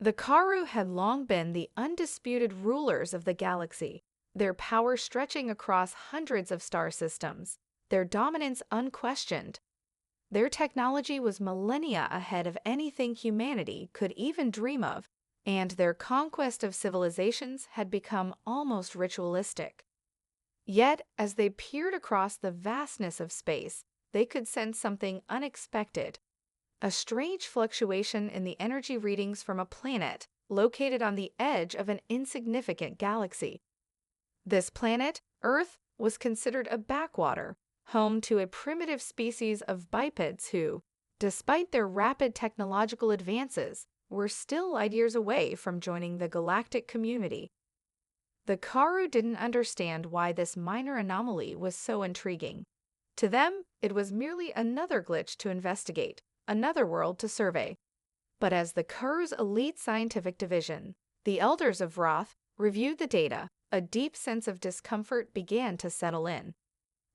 The Karu had long been the undisputed rulers of the galaxy, their power stretching across hundreds of star systems, their dominance unquestioned. Their technology was millennia ahead of anything humanity could even dream of, and their conquest of civilizations had become almost ritualistic. Yet, as they peered across the vastness of space, they could sense something unexpected. A strange fluctuation in the energy readings from a planet located on the edge of an insignificant galaxy. This planet, Earth, was considered a backwater, home to a primitive species of bipeds who, despite their rapid technological advances, were still light years away from joining the galactic community. The Karu didn't understand why this minor anomaly was so intriguing. To them, it was merely another glitch to investigate, another world to survey. But as the Karu's elite scientific division, the Elders of Roth, reviewed the data, a deep sense of discomfort began to settle in.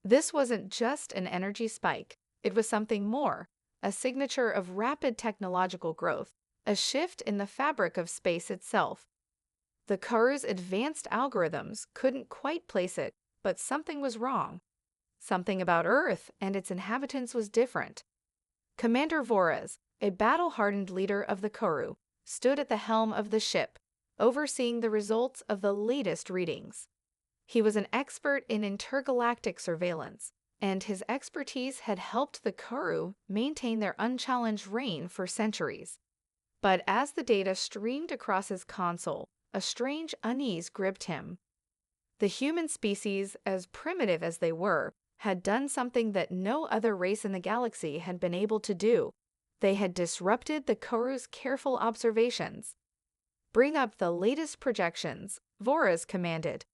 This wasn't just an energy spike, it was something more, a signature of rapid technological growth, a shift in the fabric of space itself. The Karu's advanced algorithms couldn't quite place it, but something was wrong. Something about Earth and its inhabitants was different. Commander Voraz, a battle-hardened leader of the Karu, stood at the helm of the ship, overseeing the results of the latest readings. He was an expert in intergalactic surveillance, and his expertise had helped the Karu maintain their unchallenged reign for centuries. But as the data streamed across his console, a strange unease gripped him. The human species, as primitive as they were, had done something that no other race in the galaxy had been able to do. They had disrupted the Karu's careful observations. "Bring up the latest projections," Voraz commanded.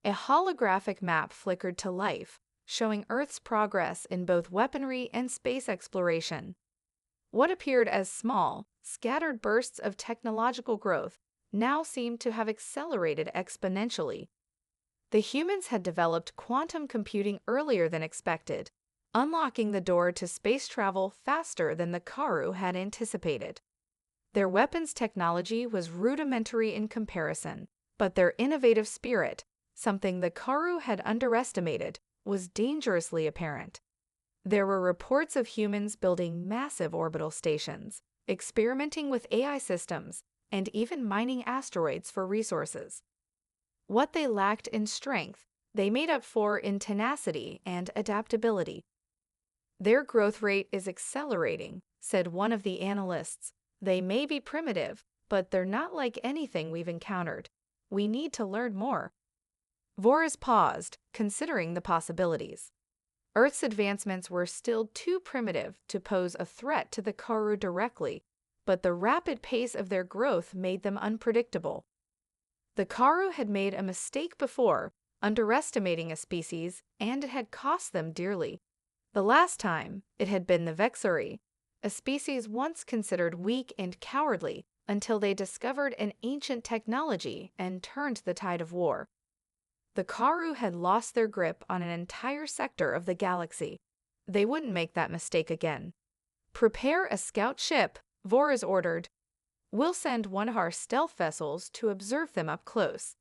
A holographic map flickered to life, showing Earth's progress in both weaponry and space exploration. What appeared as small, scattered bursts of technological growth now seemed to have accelerated exponentially. The humans had developed quantum computing earlier than expected, unlocking the door to space travel faster than the Karu had anticipated. Their weapons technology was rudimentary in comparison, but their innovative spirit, something the Karu had underestimated, was dangerously apparent. There were reports of humans building massive orbital stations, experimenting with AI systems, and even mining asteroids for resources. What they lacked in strength, they made up for in tenacity and adaptability. "Their growth rate is accelerating," said one of the analysts. "They may be primitive, but they're not like anything we've encountered. We need to learn more." Voraz paused, considering the possibilities. Earth's advancements were still too primitive to pose a threat to the Karu directly, but the rapid pace of their growth made them unpredictable. The Karu had made a mistake before, underestimating a species, and it had cost them dearly. The last time, it had been the Vexuri, a species once considered weak and cowardly until they discovered an ancient technology and turned the tide of war. The Karu had lost their grip on an entire sector of the galaxy. They wouldn't make that mistake again. "Prepare a scout ship," Voraz ordered. "We'll send one of our stealth vessels to observe them up close.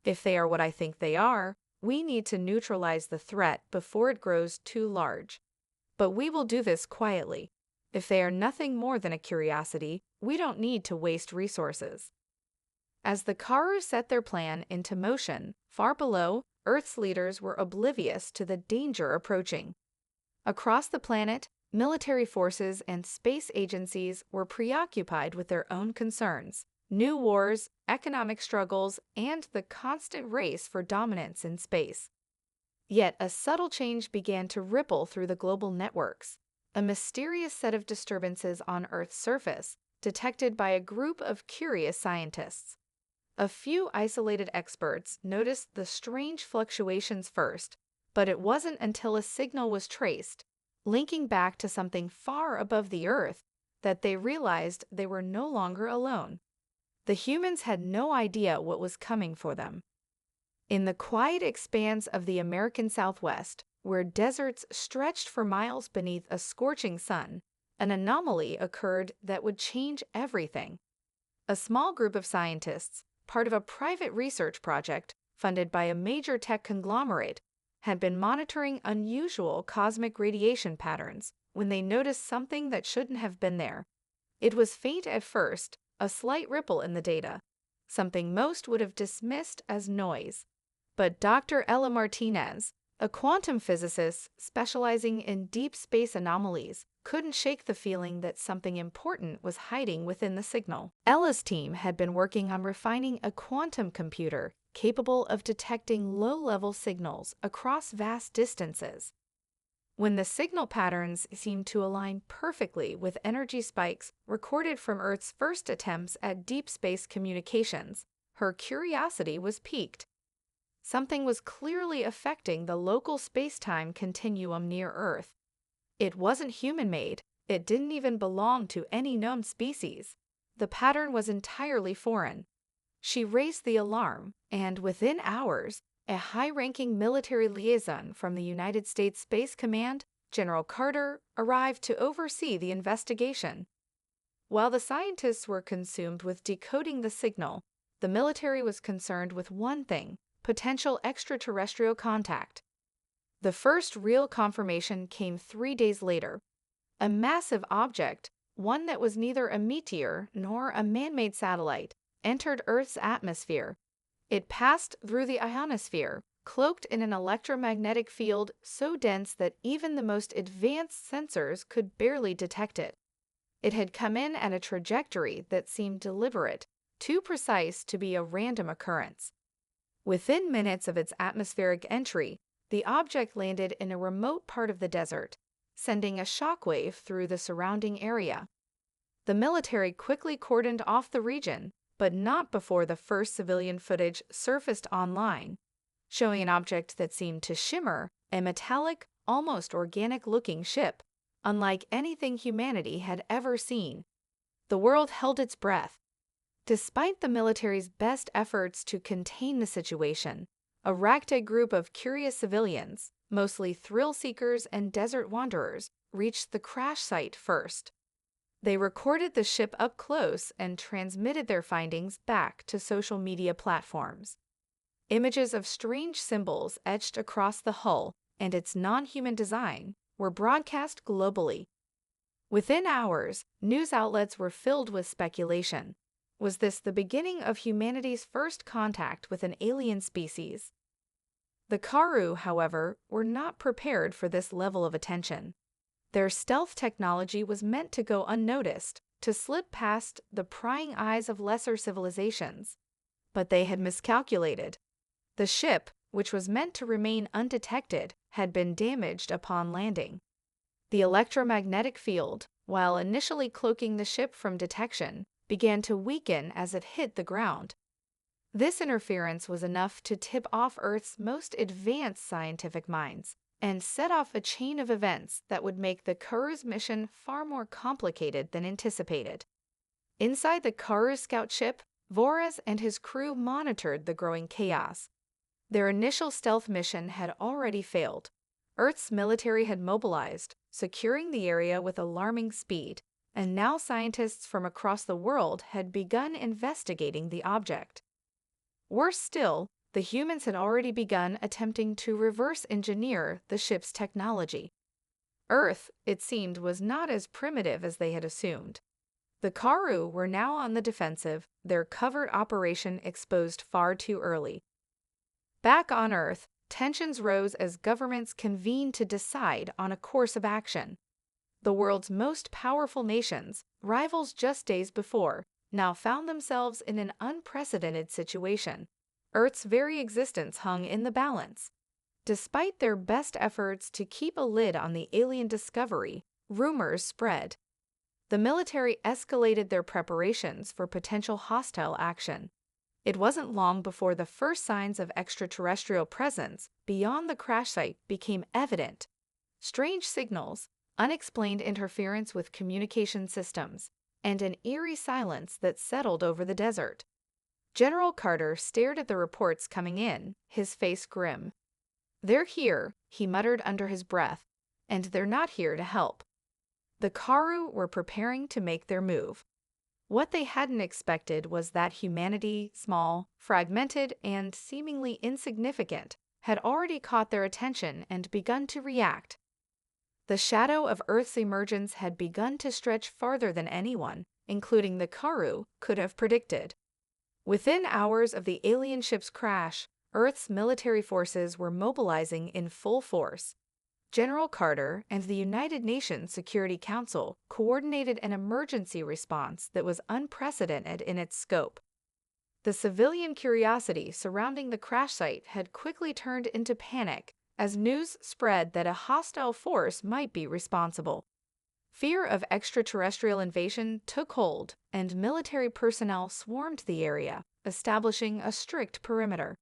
If they are what I think they are, we need to neutralize the threat before it grows too large. But we will do this quietly. If they are nothing more than a curiosity, we don't need to waste resources." As the Karu set their plan into motion, far below, Earth's leaders were oblivious to the danger approaching. Across the planet, military forces and space agencies were preoccupied with their own concerns, new wars, economic struggles, and the constant race for dominance in space. Yet a subtle change began to ripple through the global networks, a mysterious set of disturbances on Earth's surface, detected by a group of curious scientists. A few isolated experts noticed the strange fluctuations first, but it wasn't until a signal was traced, linking back to something far above the Earth, that they realized they were no longer alone. The humans had no idea what was coming for them. In the quiet expanse of the American Southwest, where deserts stretched for miles beneath a scorching sun, an anomaly occurred that would change everything. A small group of scientists, part of a private research project funded by a major tech conglomerate, had been monitoring unusual cosmic radiation patterns when they noticed something that shouldn't have been there. It was faint at first, a slight ripple in the data, something most would have dismissed as noise. But Dr. Ella Martinez, a quantum physicist specializing in deep space anomalies, couldn't shake the feeling that something important was hiding within the signal. Ella's team had been working on refining a quantum computer capable of detecting low-level signals across vast distances. When the signal patterns seemed to align perfectly with energy spikes recorded from Earth's first attempts at deep space communications, her curiosity was piqued. Something was clearly affecting the local space-time continuum near Earth. It wasn't human-made. It didn't even belong to any known species. The pattern was entirely foreign. She raised the alarm, and within hours, a high-ranking military liaison from the United States Space Command, General Carter, arrived to oversee the investigation. While the scientists were consumed with decoding the signal, the military was concerned with one thing: potential extraterrestrial contact. The first real confirmation came 3 days later. A massive object, one that was neither a meteor nor a man-made satellite, entered Earth's atmosphere. It passed through the ionosphere, cloaked in an electromagnetic field so dense that even the most advanced sensors could barely detect it. It had come in at a trajectory that seemed deliberate, too precise to be a random occurrence. Within minutes of its atmospheric entry, the object landed in a remote part of the desert, sending a shockwave through the surrounding area. The military quickly cordoned off the region, but not before the first civilian footage surfaced online, showing an object that seemed to shimmer, a metallic, almost organic-looking ship, unlike anything humanity had ever seen. The world held its breath. Despite the military's best efforts to contain the situation, a ragtag group of curious civilians, mostly thrill-seekers and desert wanderers, reached the crash site first. They recorded the ship up close and transmitted their findings back to social media platforms. Images of strange symbols etched across the hull and its non-human design were broadcast globally. Within hours, news outlets were filled with speculation. Was this the beginning of humanity's first contact with an alien species? The Karu, however, were not prepared for this level of attention. Their stealth technology was meant to go unnoticed, to slip past the prying eyes of lesser civilizations. But they had miscalculated. The ship, which was meant to remain undetected, had been damaged upon landing. The electromagnetic field, while initially cloaking the ship from detection, began to weaken as it hit the ground. This interference was enough to tip off Earth's most advanced scientific minds and set off a chain of events that would make the Karu's mission far more complicated than anticipated. Inside the Karu scout ship, Voras and his crew monitored the growing chaos. Their initial stealth mission had already failed. Earth's military had mobilized, securing the area with alarming speed, and now scientists from across the world had begun investigating the object. Worse still, the humans had already begun attempting to reverse engineer the ship's technology. Earth, it seemed, was not as primitive as they had assumed. The Karu were now on the defensive, their covert operation exposed far too early. Back on Earth, tensions rose as governments convened to decide on a course of action. The world's most powerful nations, rivals just days before, now found themselves in an unprecedented situation. Earth's very existence hung in the balance. Despite their best efforts to keep a lid on the alien discovery, rumors spread. The military escalated their preparations for potential hostile action. It wasn't long before the first signs of extraterrestrial presence beyond the crash site became evident. Strange signals, unexplained interference with communication systems, and an eerie silence that settled over the desert. General Carter stared at the reports coming in, his face grim. "They're here," he muttered under his breath, "and they're not here to help." The Karu were preparing to make their move. What they hadn't expected was that humanity, small, fragmented, and seemingly insignificant, had already caught their attention and begun to react. The shadow of Earth's emergence had begun to stretch farther than anyone, including the Karu, could have predicted. Within hours of the alien ship's crash, Earth's military forces were mobilizing in full force. General Carter and the United Nations Security Council coordinated an emergency response that was unprecedented in its scope. The civilian curiosity surrounding the crash site had quickly turned into panic as news spread that a hostile force might be responsible. Fear of extraterrestrial invasion took hold, and military personnel swarmed the area, establishing a strict perimeter.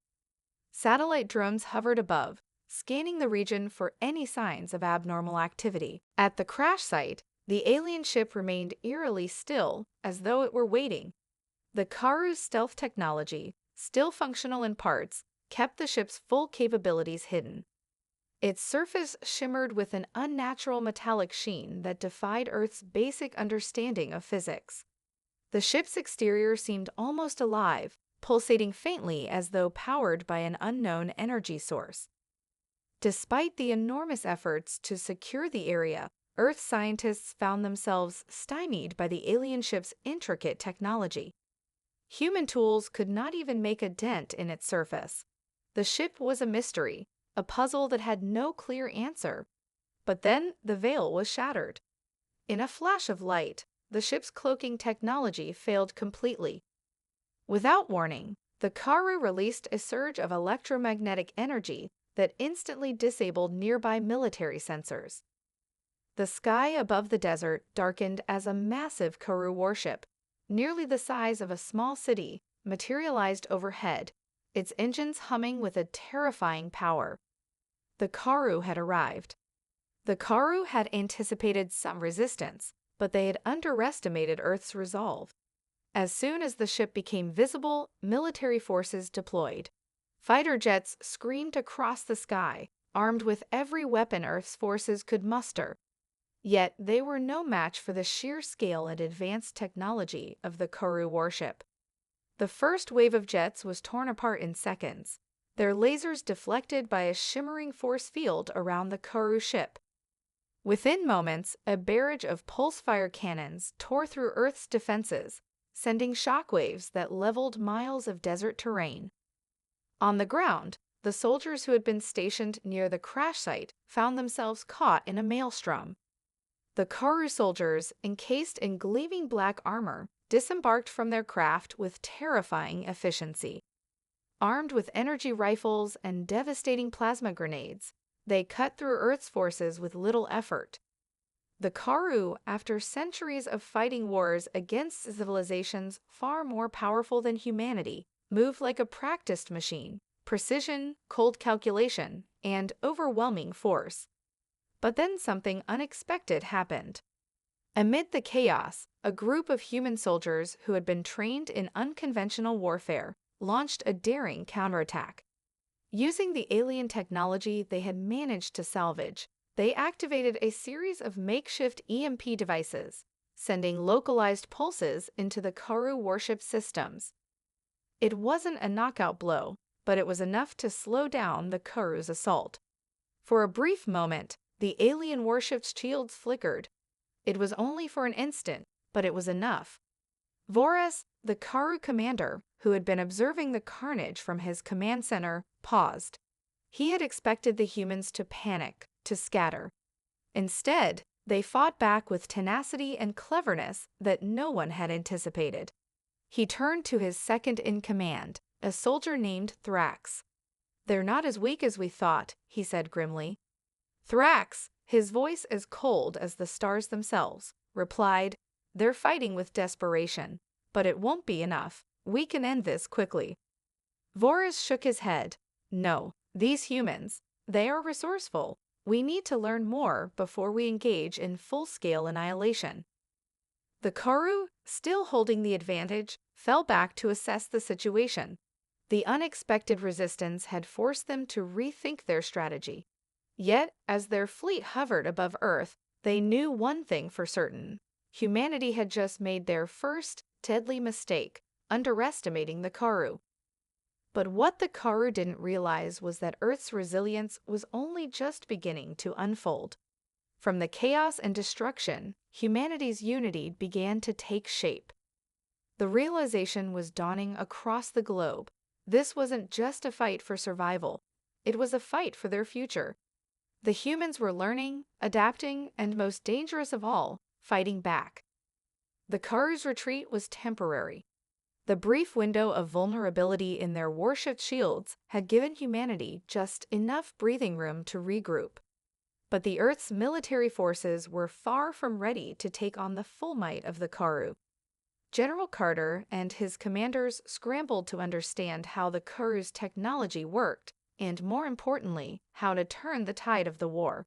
Satellite drones hovered above, scanning the region for any signs of abnormal activity. At the crash site, the alien ship remained eerily still, as though it were waiting. The Karu's stealth technology, still functional in parts, kept the ship's full capabilities hidden. Its surface shimmered with an unnatural metallic sheen that defied Earth's basic understanding of physics. The ship's exterior seemed almost alive, pulsating faintly as though powered by an unknown energy source. Despite the enormous efforts to secure the area, Earth scientists found themselves stymied by the alien ship's intricate technology. Human tools could not even make a dent in its surface. The ship was a mystery, a puzzle that had no clear answer. But then the veil was shattered. In a flash of light, the ship's cloaking technology failed completely. Without warning, the Karu released a surge of electromagnetic energy that instantly disabled nearby military sensors. The sky above the desert darkened as a massive Karu warship, nearly the size of a small city, materialized overhead, its engines humming with a terrifying power. The Karu had arrived. The Karu had anticipated some resistance, but they had underestimated Earth's resolve. As soon as the ship became visible, military forces deployed. Fighter jets screamed across the sky, armed with every weapon Earth's forces could muster. Yet they were no match for the sheer scale and advanced technology of the Karu warship. The first wave of jets was torn apart in seconds, their lasers deflected by a shimmering force field around the Karu ship. Within moments, a barrage of pulse-fire cannons tore through Earth's defenses, sending shockwaves that leveled miles of desert terrain. On the ground, the soldiers who had been stationed near the crash site found themselves caught in a maelstrom. The Karu soldiers, encased in gleaming black armor, disembarked from their craft with terrifying efficiency. Armed with energy rifles and devastating plasma grenades, they cut through Earth's forces with little effort. The Karu, after centuries of fighting wars against civilizations far more powerful than humanity, moved like a practiced machine, precision, cold calculation, and overwhelming force. But then something unexpected happened. Amid the chaos, a group of human soldiers who had been trained in unconventional warfare launched a daring counterattack. Using the alien technology they had managed to salvage, they activated a series of makeshift EMP devices, sending localized pulses into the Karu warship systems. It wasn't a knockout blow, but it was enough to slow down the Karu's assault. For a brief moment, the alien warship's shields flickered. It was only for an instant, but it was enough. Voras, the Karu commander, who had been observing the carnage from his command center, paused. He had expected the humans to panic, to scatter. Instead, they fought back with tenacity and cleverness that no one had anticipated. He turned to his second-in-command, a soldier named Thrax. "They're not as weak as we thought," he said grimly. Thrax, his voice as cold as the stars themselves, replied, "They're fighting with desperation, but it won't be enough. We can end this quickly." Voras shook his head. "No, these humans, they are resourceful. We need to learn more before we engage in full-scale annihilation." The Karu, still holding the advantage, fell back to assess the situation. The unexpected resistance had forced them to rethink their strategy. Yet, as their fleet hovered above Earth, they knew one thing for certain. Humanity had just made their first, deadly mistake, underestimating the Karu. But what the Karu didn't realize was that Earth's resilience was only just beginning to unfold. From the chaos and destruction, humanity's unity began to take shape. The realization was dawning across the globe. This wasn't just a fight for survival. It was a fight for their future. The humans were learning, adapting, and most dangerous of all, fighting back. The Karu's retreat was temporary. The brief window of vulnerability in their warship shields had given humanity just enough breathing room to regroup. But the Earth's military forces were far from ready to take on the full might of the Karu. General Carter and his commanders scrambled to understand how the Karu's technology worked, and more importantly, how to turn the tide of the war.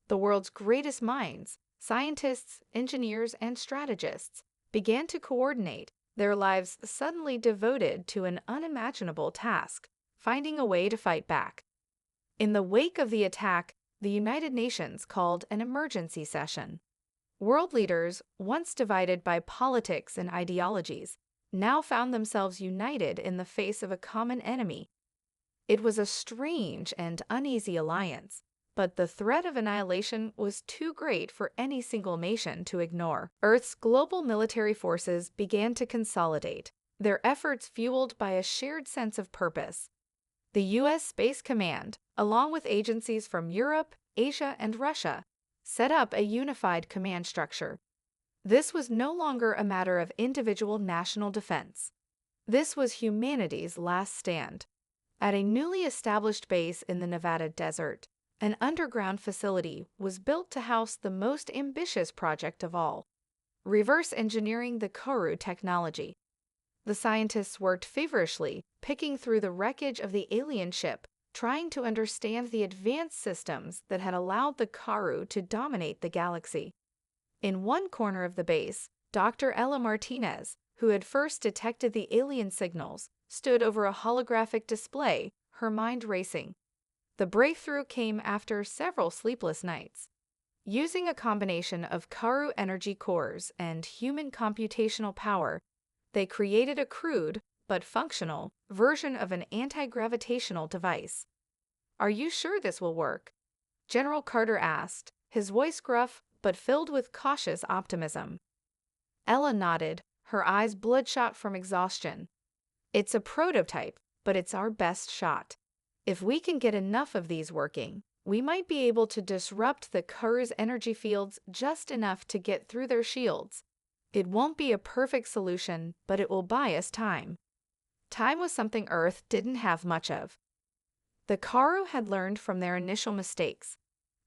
The world's greatest minds, scientists, engineers, and strategists, began to coordinate, their lives suddenly devoted to an unimaginable task, finding a way to fight back. In the wake of the attack, the United Nations called an emergency session. World leaders, once divided by politics and ideologies, now found themselves united in the face of a common enemy. It was a strange and uneasy alliance, but the threat of annihilation was too great for any single nation to ignore. Earth's global military forces began to consolidate, their efforts fueled by a shared sense of purpose. The U.S. Space Command, along with agencies from Europe, Asia, and Russia, set up a unified command structure. This was no longer a matter of individual national defense. This was humanity's last stand. At a newly established base in the Nevada desert, an underground facility was built to house the most ambitious project of all, reverse engineering the Karu technology. The scientists worked feverishly, picking through the wreckage of the alien ship, trying to understand the advanced systems that had allowed the Karu to dominate the galaxy. In one corner of the base, Dr. Ella Martinez, who had first detected the alien signals, stood over a holographic display, her mind racing. The breakthrough came after several sleepless nights. Using a combination of Karu energy cores and human computational power, they created a crude, but functional, version of an anti-gravitational device. "Are you sure this will work?" General Carter asked, his voice gruff but filled with cautious optimism. Ella nodded, her eyes bloodshot from exhaustion. "It's a prototype, but it's our best shot. If we can get enough of these working, we might be able to disrupt the Karu's energy fields just enough to get through their shields. It won't be a perfect solution, but it will buy us time." Time was something Earth didn't have much of. The Karu had learned from their initial mistakes.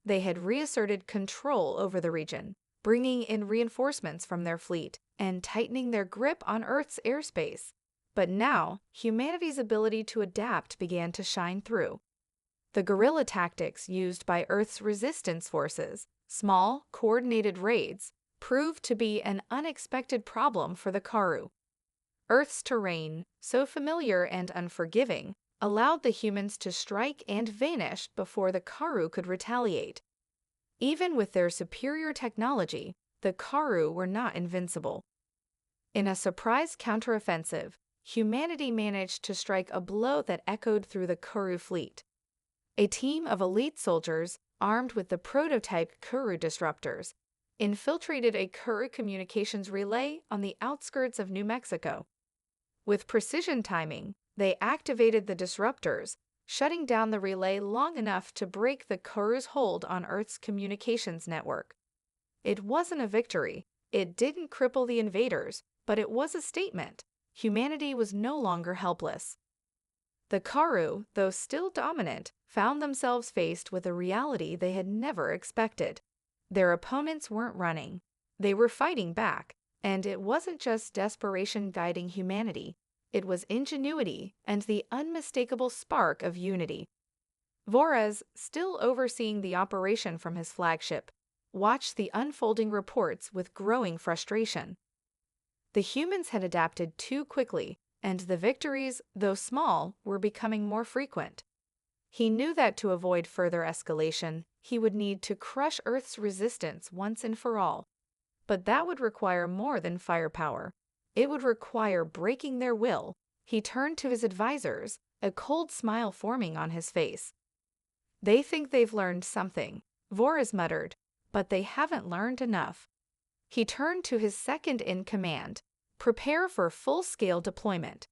They had reasserted control over the region, bringing in reinforcements from their fleet and tightening their grip on Earth's airspace. But now, humanity's ability to adapt began to shine through. The guerrilla tactics used by Earth's resistance forces, small, coordinated raids, proved to be an unexpected problem for the Karu. Earth's terrain, so familiar and unforgiving, allowed the humans to strike and vanish before the Karu could retaliate. Even with their superior technology, the Karu were not invincible. In a surprise counteroffensive, humanity managed to strike a blow that echoed through the Karu fleet. A team of elite soldiers, armed with the prototype Karu disruptors, infiltrated a Karu communications relay on the outskirts of New Mexico. With precision timing, they activated the disruptors, shutting down the relay long enough to break the Karu's hold on Earth's communications network. It wasn't a victory. It didn't cripple the invaders, but it was a statement. Humanity was no longer helpless. The Karu, though still dominant, found themselves faced with a reality they had never expected. Their opponents weren't running. They were fighting back, and it wasn't just desperation guiding humanity. It was ingenuity and the unmistakable spark of unity. Voorhees, still overseeing the operation from his flagship, watched the unfolding reports with growing frustration. The humans had adapted too quickly, and the victories, though small, were becoming more frequent. He knew that to avoid further escalation, he would need to crush Earth's resistance once and for all. But that would require more than firepower. it would require breaking their will. He turned to his advisors, a cold smile forming on his face. They think they've learned something, Voris muttered, but they haven't learned enough. He turned to his second-in-command. Prepare for full-scale deployment.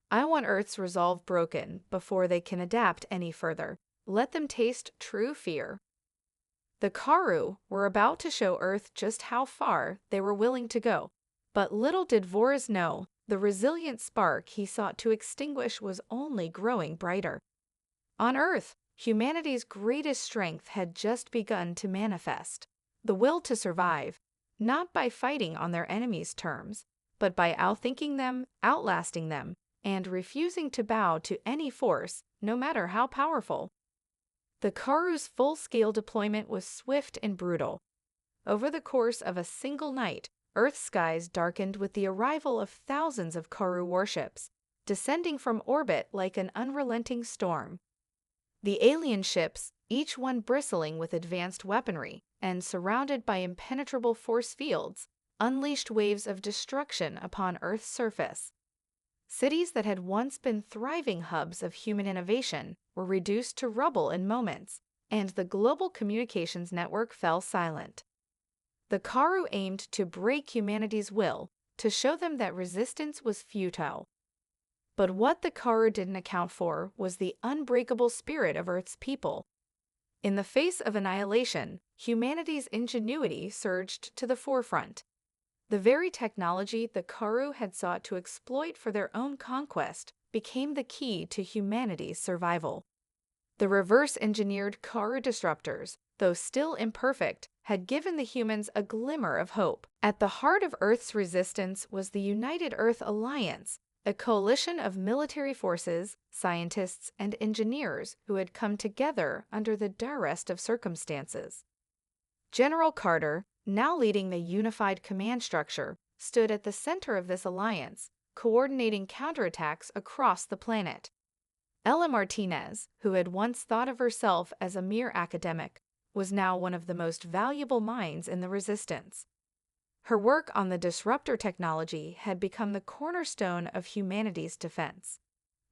I want Earth's resolve broken before they can adapt any further. Let them taste true fear. The Karu were about to show Earth just how far they were willing to go, but little did Voris know, the resilient spark he sought to extinguish was only growing brighter. On Earth, humanity's greatest strength had just begun to manifest. The will to survive, not by fighting on their enemies' terms, but by outthinking them, outlasting them, and refusing to bow to any force, no matter how powerful. The Karu's full-scale deployment was swift and brutal. Over the course of a single night, Earth's skies darkened with the arrival of thousands of Karu warships, descending from orbit like an unrelenting storm. The alien ships, each one bristling with advanced weaponry and surrounded by impenetrable force fields, unleashed waves of destruction upon Earth's surface. Cities that had once been thriving hubs of human innovation were reduced to rubble in moments, and the global communications network fell silent. The Karu aimed to break humanity's will, to show them that resistance was futile. But what the Karu didn't account for was the unbreakable spirit of Earth's people. In the face of annihilation, humanity's ingenuity surged to the forefront. The very technology the Karu had sought to exploit for their own conquest became the key to humanity's survival. The reverse-engineered Karu disruptors, though still imperfect, had given the humans a glimmer of hope. At the heart of Earth's resistance was the United Earth Alliance, a coalition of military forces, scientists, and engineers who had come together under the direst of circumstances. General Carter, now leading the unified command structure, stood at the center of this alliance, coordinating counterattacks across the planet. Ella Martinez, who had once thought of herself as a mere academic, was now one of the most valuable minds in the resistance. Her work on the disruptor technology had become the cornerstone of humanity's defense.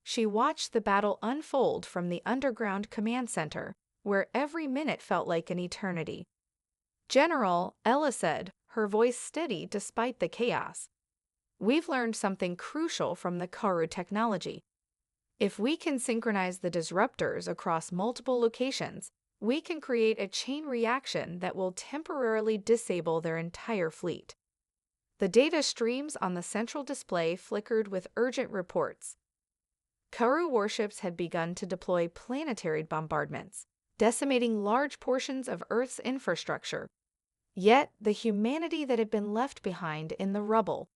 She watched the battle unfold from the underground command center, where every minute felt like an eternity. General, Ella said, her voice steady despite the chaos. We've learned something crucial from the Karu technology. If we can synchronize the disruptors across multiple locations, we can create a chain reaction that will temporarily disable their entire fleet. The data streams on the central display flickered with urgent reports. Karu warships had begun to deploy planetary bombardments, decimating large portions of Earth's infrastructure. Yet, the humanity that had been left behind in the rubble,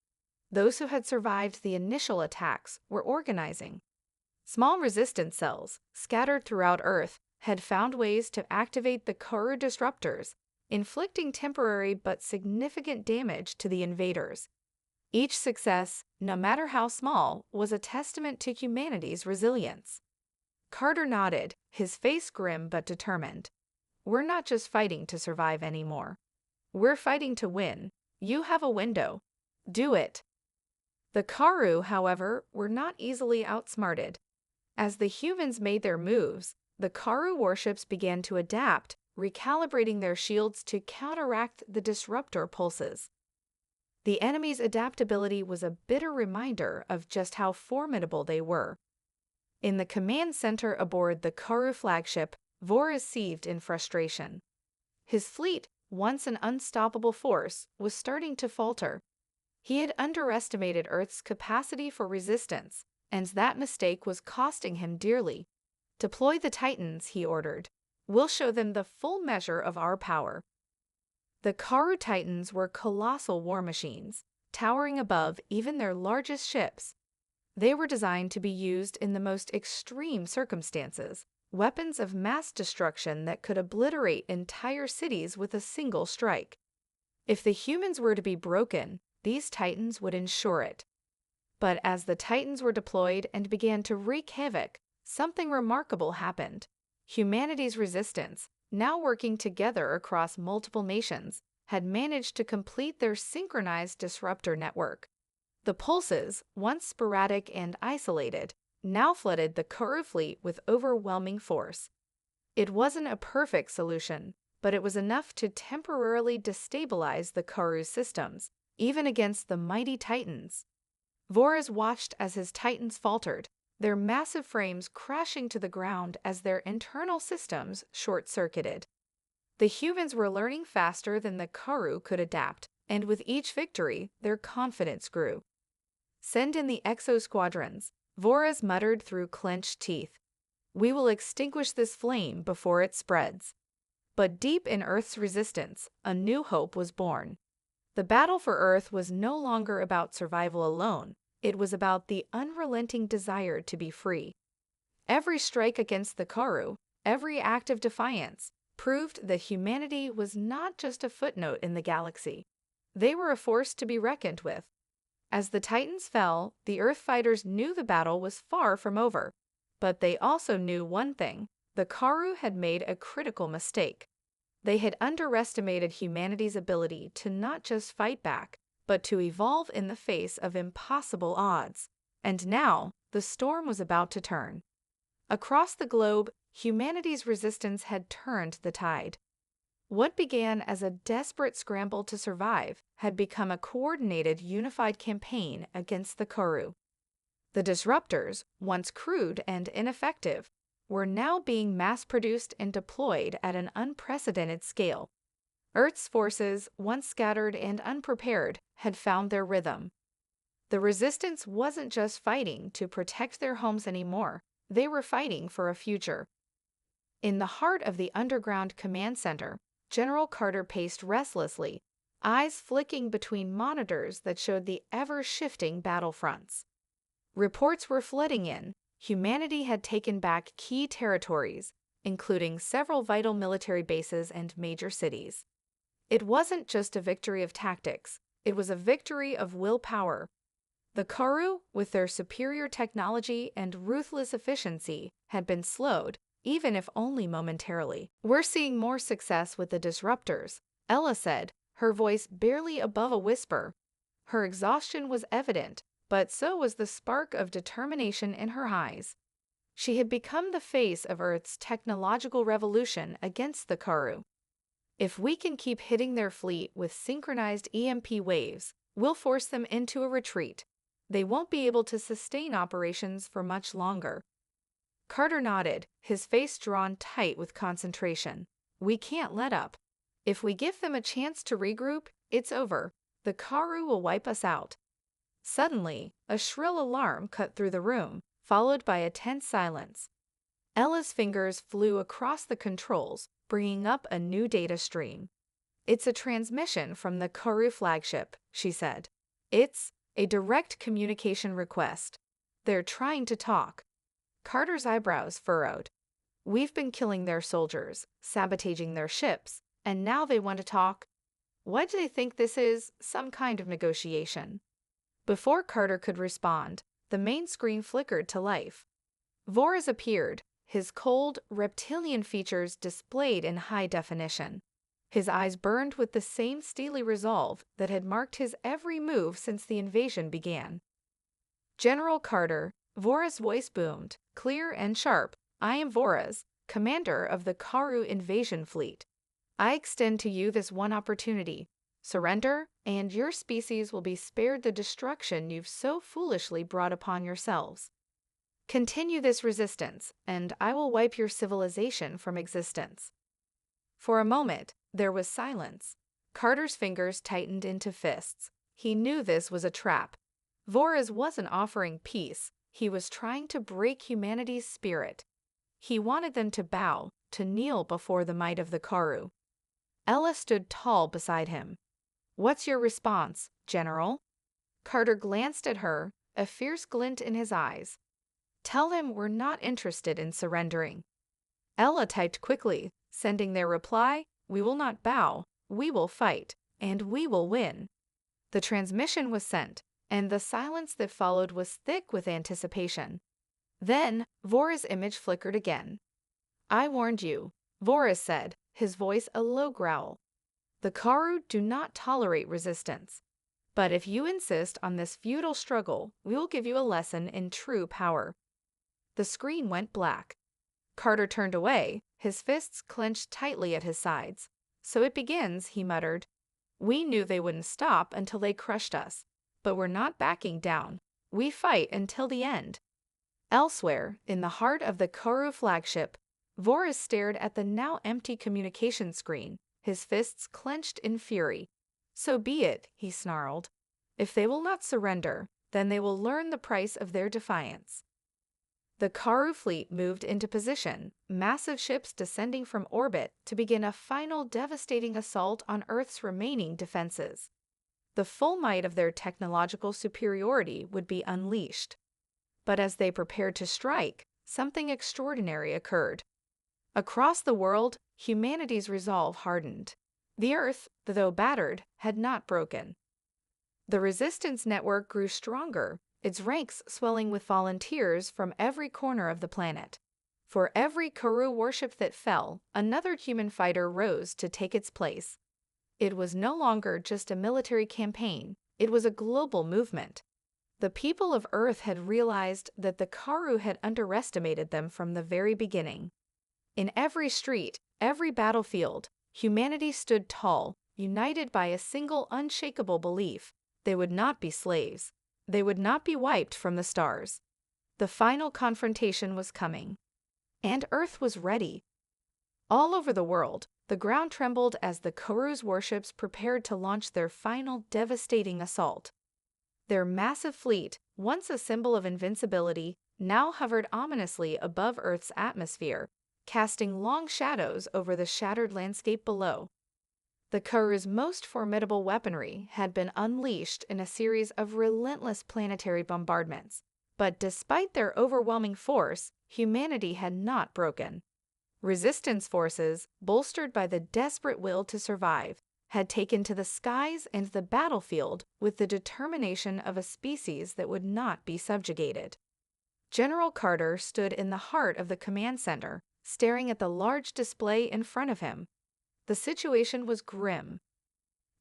those who had survived the initial attacks, were organizing. Small resistance cells, scattered throughout Earth, had found ways to activate the Karu disruptors, inflicting temporary but significant damage to the invaders. Each success, no matter how small, was a testament to humanity's resilience. Carter nodded, his face grim but determined. We're not just fighting to survive anymore. We're fighting to win. You have a window. Do it. The Karu, however, were not easily outsmarted. As the humans made their moves, the Karu warships began to adapt, recalibrating their shields to counteract the disruptor pulses. The enemy's adaptability was a bitter reminder of just how formidable they were. In the command center aboard the Karu flagship, Voris seethed in frustration. His fleet, once an unstoppable force, was starting to falter. He had underestimated Earth's capacity for resistance, and that mistake was costing him dearly. Deploy the Titans, he ordered. We'll show them the full measure of our power. The Karu Titans were colossal war machines, towering above even their largest ships. They were designed to be used in the most extreme circumstances, weapons of mass destruction that could obliterate entire cities with a single strike. If the humans were to be broken, these Titans would ensure it. But as the Titans were deployed and began to wreak havoc, something remarkable happened. Humanity's resistance, now working together across multiple nations, had managed to complete their synchronized disruptor network. The pulses, once sporadic and isolated, now flooded the Kuru fleet with overwhelming force. It wasn't a perfect solution, but it was enough to temporarily destabilize the Kuru's systems, even against the mighty Titans. Voraz watched as his Titans faltered, their massive frames crashing to the ground as their internal systems short-circuited. The humans were learning faster than the Kuru could adapt, and with each victory, their confidence grew. "Send in the exo squadrons," Voraz muttered through clenched teeth. "We will extinguish this flame before it spreads." But deep in Earth's resistance, a new hope was born. The battle for Earth was no longer about survival alone, it was about the unrelenting desire to be free. Every strike against the Kuru, every act of defiance, proved that humanity was not just a footnote in the galaxy. They were a force to be reckoned with. As the Titans fell, the Earth fighters knew the battle was far from over. But they also knew one thing: the Kuru had made a critical mistake. They had underestimated humanity's ability to not just fight back, but to evolve in the face of impossible odds. And now, the storm was about to turn. Across the globe, humanity's resistance had turned the tide. What began as a desperate scramble to survive had become a coordinated, unified campaign against the Kuru. The disruptors, once crude and ineffective, were now being mass-produced and deployed at an unprecedented scale. Earth's forces, once scattered and unprepared, had found their rhythm. The resistance wasn't just fighting to protect their homes anymore, they were fighting for a future. In the heart of the underground command center, General Carter paced restlessly, eyes flicking between monitors that showed the ever-shifting battlefronts. Reports were flooding in. Humanity had taken back key territories, including several vital military bases and major cities. It wasn't just a victory of tactics, it was a victory of willpower. The Kuru, with their superior technology and ruthless efficiency, had been slowed, even if only momentarily. "We're seeing more success with the disruptors," Ella said, her voice barely above a whisper. Her exhaustion was evident, but so was the spark of determination in her eyes. She had become the face of Earth's technological revolution against the Kuru. "If we can keep hitting their fleet with synchronized EMP waves, we'll force them into a retreat. They won't be able to sustain operations for much longer." Carter nodded, his face drawn tight with concentration. "We can't let up. If we give them a chance to regroup, it's over. The Kuru will wipe us out." Suddenly, a shrill alarm cut through the room, followed by a tense silence. Ella's fingers flew across the controls, bringing up a new data stream. "It's a transmission from the Kuru flagship," she said. "It's a direct communication request. They're trying to talk." Carter's eyebrows furrowed. "We've been killing their soldiers, sabotaging their ships, and now they want to talk? What do they think this is, some kind of negotiation?" Before Carter could respond, the main screen flickered to life. Voraz appeared, his cold, reptilian features displayed in high definition. His eyes burned with the same steely resolve that had marked his every move since the invasion began. "General Carter," Voraz's voice boomed, clear and sharp. "I am Voraz, commander of the Kuru invasion fleet. I extend to you this one opportunity. Surrender, and your species will be spared the destruction you've so foolishly brought upon yourselves. Continue this resistance, and I will wipe your civilization from existence." For a moment, there was silence. Carter's fingers tightened into fists. He knew this was a trap. Voraz wasn't offering peace, he was trying to break humanity's spirit. He wanted them to bow, to kneel before the might of the Kuru. Ella stood tall beside him. "What's your response, General?" Carter glanced at her, a fierce glint in his eyes. "Tell them we're not interested in surrendering." Ella typed quickly, sending their reply, "We will not bow, we will fight, and we will win." The transmission was sent, and the silence that followed was thick with anticipation. Then, Voraz's image flickered again. "I warned you," Voraz said, his voice a low growl. "The Kuru do not tolerate resistance. But if you insist on this futile struggle, we will give you a lesson in true power." The screen went black. Carter turned away, his fists clenched tightly at his sides. "So it begins," he muttered. "We knew they wouldn't stop until they crushed us. But we're not backing down. We fight until the end." Elsewhere, in the heart of the Koru flagship, Voris stared at the now empty communication screen, his fists clenched in fury. "So be it," he snarled. "If they will not surrender, then they will learn the price of their defiance." The Karu fleet moved into position, massive ships descending from orbit to begin a final devastating assault on Earth's remaining defenses. The full might of their technological superiority would be unleashed. But as they prepared to strike, something extraordinary occurred. Across the world, humanity's resolve hardened. The Earth, though battered, had not broken. The resistance network grew stronger, its ranks swelling with volunteers from every corner of the planet. For every Karu warship that fell, another human fighter rose to take its place. It was no longer just a military campaign, it was a global movement. The people of Earth had realized that the Karu had underestimated them from the very beginning. In every street, every battlefield, humanity stood tall, united by a single unshakable belief: they would not be slaves. They would not be wiped from the stars. The final confrontation was coming. And Earth was ready. All over the world, the ground trembled as the Karu's warships prepared to launch their final devastating assault. Their massive fleet, once a symbol of invincibility, now hovered ominously above Earth's atmosphere, casting long shadows over the shattered landscape below. The Karu's most formidable weaponry had been unleashed in a series of relentless planetary bombardments. But despite their overwhelming force, humanity had not broken. Resistance forces, bolstered by the desperate will to survive, had taken to the skies and the battlefield with the determination of a species that would not be subjugated. General Carter stood in the heart of the command center, staring at the large display in front of him. The situation was grim.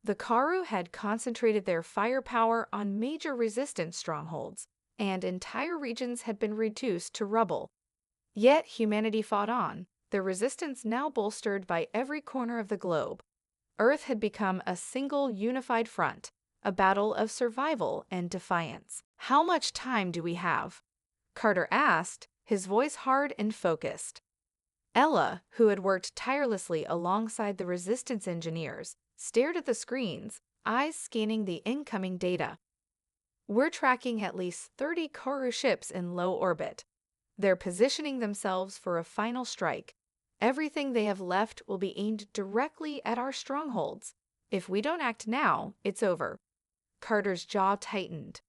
The Karu had concentrated their firepower on major resistance strongholds, and entire regions had been reduced to rubble. Yet humanity fought on, their resistance now bolstered by every corner of the globe. Earth had become a single unified front, a battle of survival and defiance. "How much time do we have?" Carter asked, his voice hard and focused. Ella, who had worked tirelessly alongside the resistance engineers, stared at the screens, eyes scanning the incoming data. "We're tracking at least 30 Karu ships in low orbit. They're positioning themselves for a final strike. Everything they have left will be aimed directly at our strongholds. If we don't act now, it's over." Carter's jaw tightened.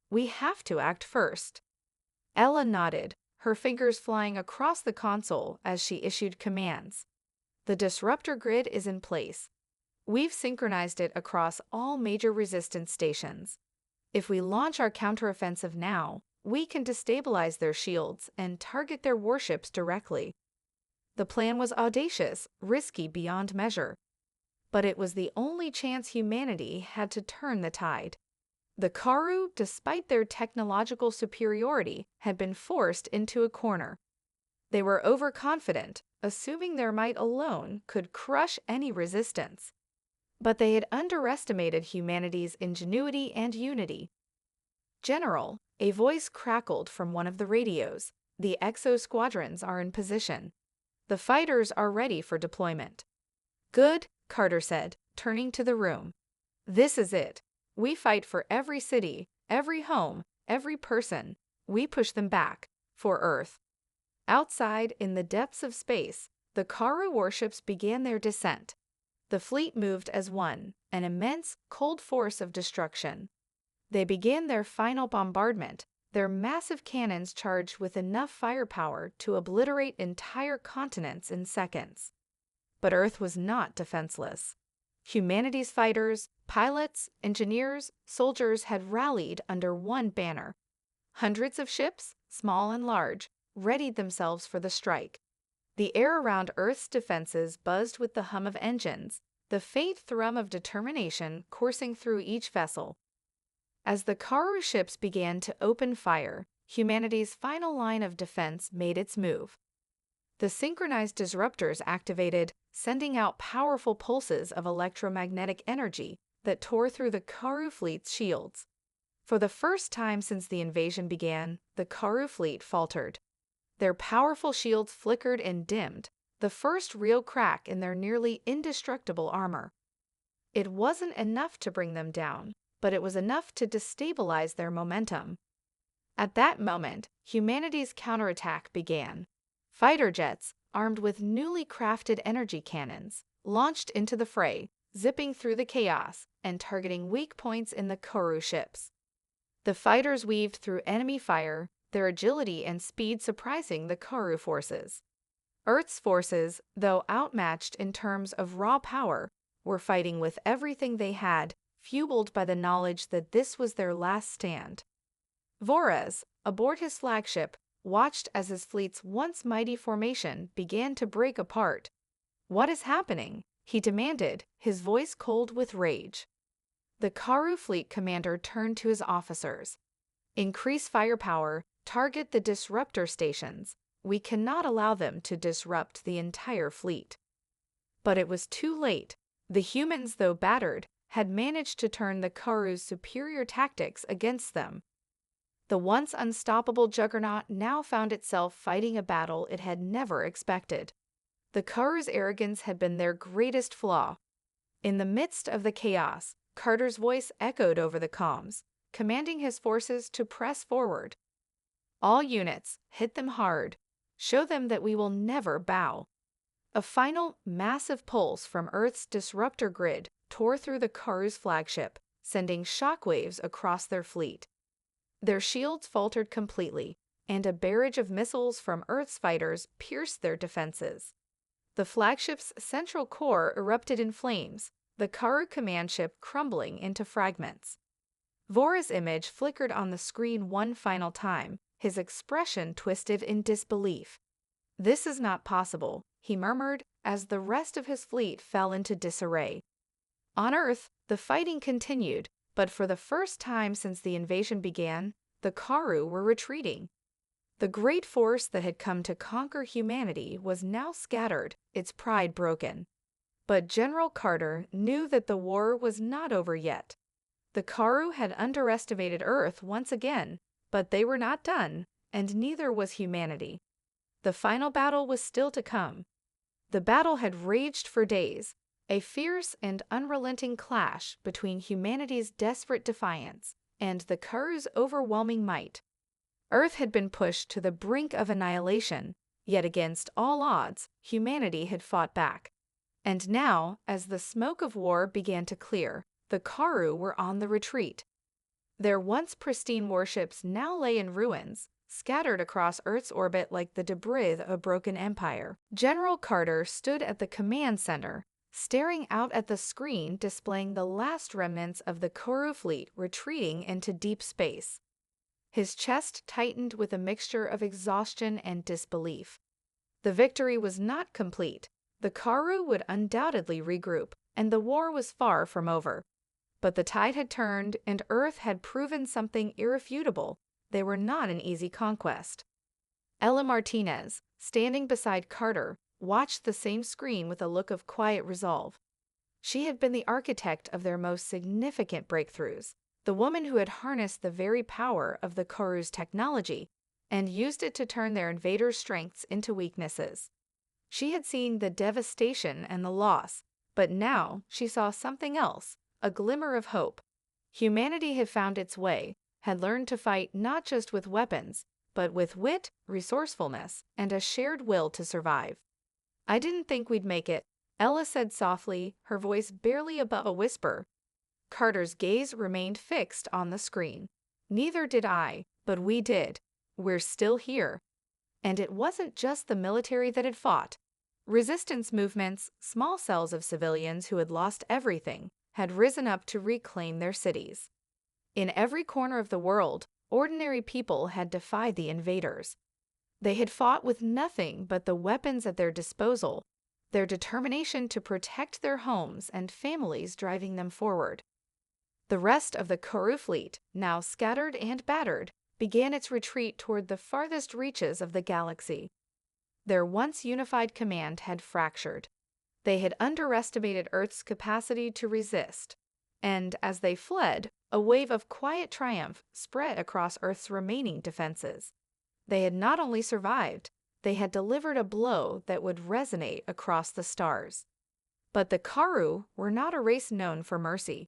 "We have to act first." Ella nodded, her fingers flying across the console as she issued commands. "The disruptor grid is in place. We've synchronized it across all major resistance stations. If we launch our counteroffensive now, we can destabilize their shields and target their warships directly." The plan was audacious, risky beyond measure. But it was the only chance humanity had to turn the tide. The Karu, despite their technological superiority, had been forced into a corner. They were overconfident, assuming their might alone could crush any resistance. But they had underestimated humanity's ingenuity and unity. "General," a voice crackled from one of the radios, "the Exo squadrons are in position. The fighters are ready for deployment." "Good," Carter said, turning to the room. "This is it. We fight for every city, every home, every person. We push them back, for Earth." Outside, in the depths of space, the Karu warships began their descent. The fleet moved as one, an immense, cold force of destruction. They began their final bombardment, their massive cannons charged with enough firepower to obliterate entire continents in seconds. But Earth was not defenseless. Humanity's fighters, pilots, engineers, soldiers had rallied under one banner. Hundreds of ships, small and large, readied themselves for the strike. The air around Earth's defenses buzzed with the hum of engines, the faint thrum of determination coursing through each vessel. As the Karu ships began to open fire, humanity's final line of defense made its move. The synchronized disruptors activated, sending out powerful pulses of electromagnetic energy that tore through the Karu fleet's shields. For the first time since the invasion began, the Karu fleet faltered. Their powerful shields flickered and dimmed, the first real crack in their nearly indestructible armor. It wasn't enough to bring them down, but it was enough to destabilize their momentum. At that moment, humanity's counterattack began. Fighter jets, armed with newly crafted energy cannons, launched into the fray, zipping through the chaos and targeting weak points in the Karu ships. The fighters weaved through enemy fire, their agility and speed surprising the Karu forces. Earth's forces, though outmatched in terms of raw power, were fighting with everything they had, fueled by the knowledge that this was their last stand. Voorhis, aboard his flagship, watched as his fleet's once mighty formation began to break apart. "What is happening?" he demanded, his voice cold with rage. The Karu fleet commander turned to his officers. "Increase firepower, target the disruptor stations. We cannot allow them to disrupt the entire fleet." But it was too late. The humans, though battered, had managed to turn the Karu's superior tactics against them. The once unstoppable juggernaut now found itself fighting a battle it had never expected. The Karu's arrogance had been their greatest flaw. In the midst of the chaos, Carter's voice echoed over the comms, commanding his forces to press forward. "All units, hit them hard. Show them that we will never bow." A final, massive pulse from Earth's disruptor grid tore through the Karu's flagship, sending shockwaves across their fleet. Their shields faltered completely, and a barrage of missiles from Earth's fighters pierced their defenses. The flagship's central core erupted in flames, the Karu command ship crumbling into fragments. Voorhis' image flickered on the screen one final time, his expression twisted in disbelief. "This is not possible," he murmured as the rest of his fleet fell into disarray. On Earth, the fighting continued, but for the first time since the invasion began, the Karu were retreating. The great force that had come to conquer humanity was now scattered, its pride broken. But General Carter knew that the war was not over yet. The Karu had underestimated Earth once again, but they were not done, and neither was humanity. The final battle was still to come. The battle had raged for days, a fierce and unrelenting clash between humanity's desperate defiance and the Karu's overwhelming might. Earth had been pushed to the brink of annihilation, yet against all odds, humanity had fought back. And now, as the smoke of war began to clear, the Karu were on the retreat. Their once pristine warships now lay in ruins, scattered across Earth's orbit like the debris of a broken empire. General Carter stood at the command center, staring out at the screen displaying the last remnants of the Karu fleet retreating into deep space. His chest tightened with a mixture of exhaustion and disbelief. The victory was not complete. The Karu would undoubtedly regroup, and the war was far from over. But the tide had turned, and Earth had proven something irrefutable. They were not an easy conquest. Ella Martinez, standing beside Carter, watched the same screen with a look of quiet resolve. She had been the architect of their most significant breakthroughs, the woman who had harnessed the very power of the Karu's technology and used it to turn their invaders' strengths into weaknesses. She had seen the devastation and the loss, but now she saw something else, a glimmer of hope. Humanity had found its way, had learned to fight not just with weapons, but with wit, resourcefulness, and a shared will to survive. "I didn't think we'd make it," Ella said softly, her voice barely above a whisper. Carter's gaze remained fixed on the screen. "Neither did I, but we did. We're still here." And it wasn't just the military that had fought. Resistance movements, small cells of civilians who had lost everything, had risen up to reclaim their cities. In every corner of the world, ordinary people had defied the invaders. They had fought with nothing but the weapons at their disposal, their determination to protect their homes and families driving them forward. The rest of the Koru fleet, now scattered and battered, began its retreat toward the farthest reaches of the galaxy. Their once unified command had fractured. They had underestimated Earth's capacity to resist, and as they fled, a wave of quiet triumph spread across Earth's remaining defenses. They had not only survived, they had delivered a blow that would resonate across the stars. But the Karu were not a race known for mercy.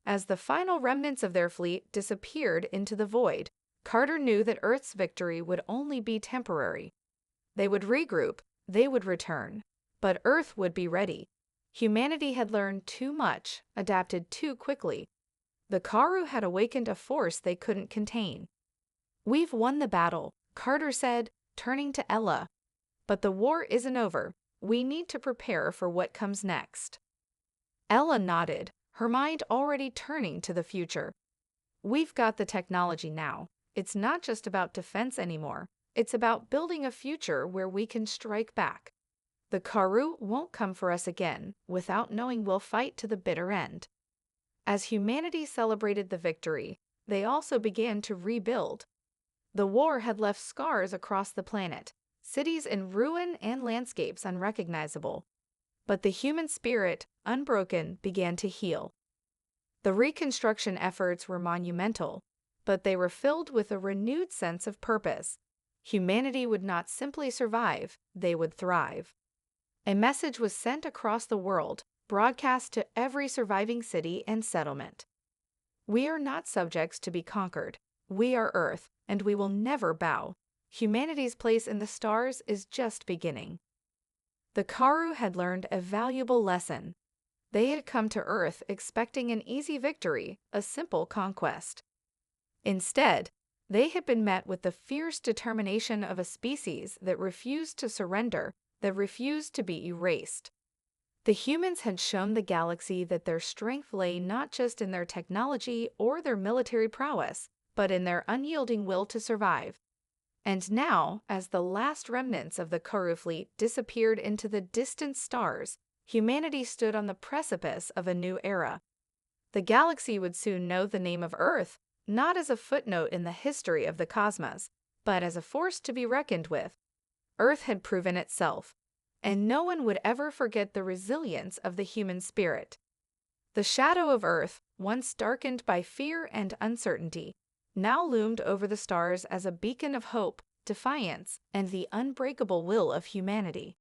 As the final remnants of their fleet disappeared into the void, Carter knew that Earth's victory would only be temporary. They would regroup, they would return, but Earth would be ready. Humanity had learned too much, adapted too quickly. The Karu had awakened a force they couldn't contain. "We've won the battle," Carter said, turning to Ella. "But the war isn't over. We need to prepare for what comes next." Ella nodded, her mind already turning to the future. "We've got the technology now. It's not just about defense anymore. It's about building a future where we can strike back. The Karu won't come for us again without knowing we'll fight to the bitter end." As humanity celebrated the victory, they also began to rebuild. The war had left scars across the planet, cities in ruin and landscapes unrecognizable. But the human spirit, unbroken, began to heal. The reconstruction efforts were monumental, but they were filled with a renewed sense of purpose. Humanity would not simply survive, they would thrive. A message was sent across the world, broadcast to every surviving city and settlement. "We are not subjects to be conquered. We are Earth, and we will never bow. Humanity's place in the stars is just beginning." The Karu had learned a valuable lesson. They had come to Earth expecting an easy victory, a simple conquest. Instead, they had been met with the fierce determination of a species that refused to surrender, that refused to be erased. The humans had shown the galaxy that their strength lay not just in their technology or their military prowess, but in their unyielding will to survive. And now, as the last remnants of the Karu fleet disappeared into the distant stars, humanity stood on the precipice of a new era. The galaxy would soon know the name of Earth, not as a footnote in the history of the cosmos, but as a force to be reckoned with. Earth had proven itself, and no one would ever forget the resilience of the human spirit. The shadow of Earth, once darkened by fear and uncertainty, now loomed over the stars as a beacon of hope, defiance, and the unbreakable will of humanity.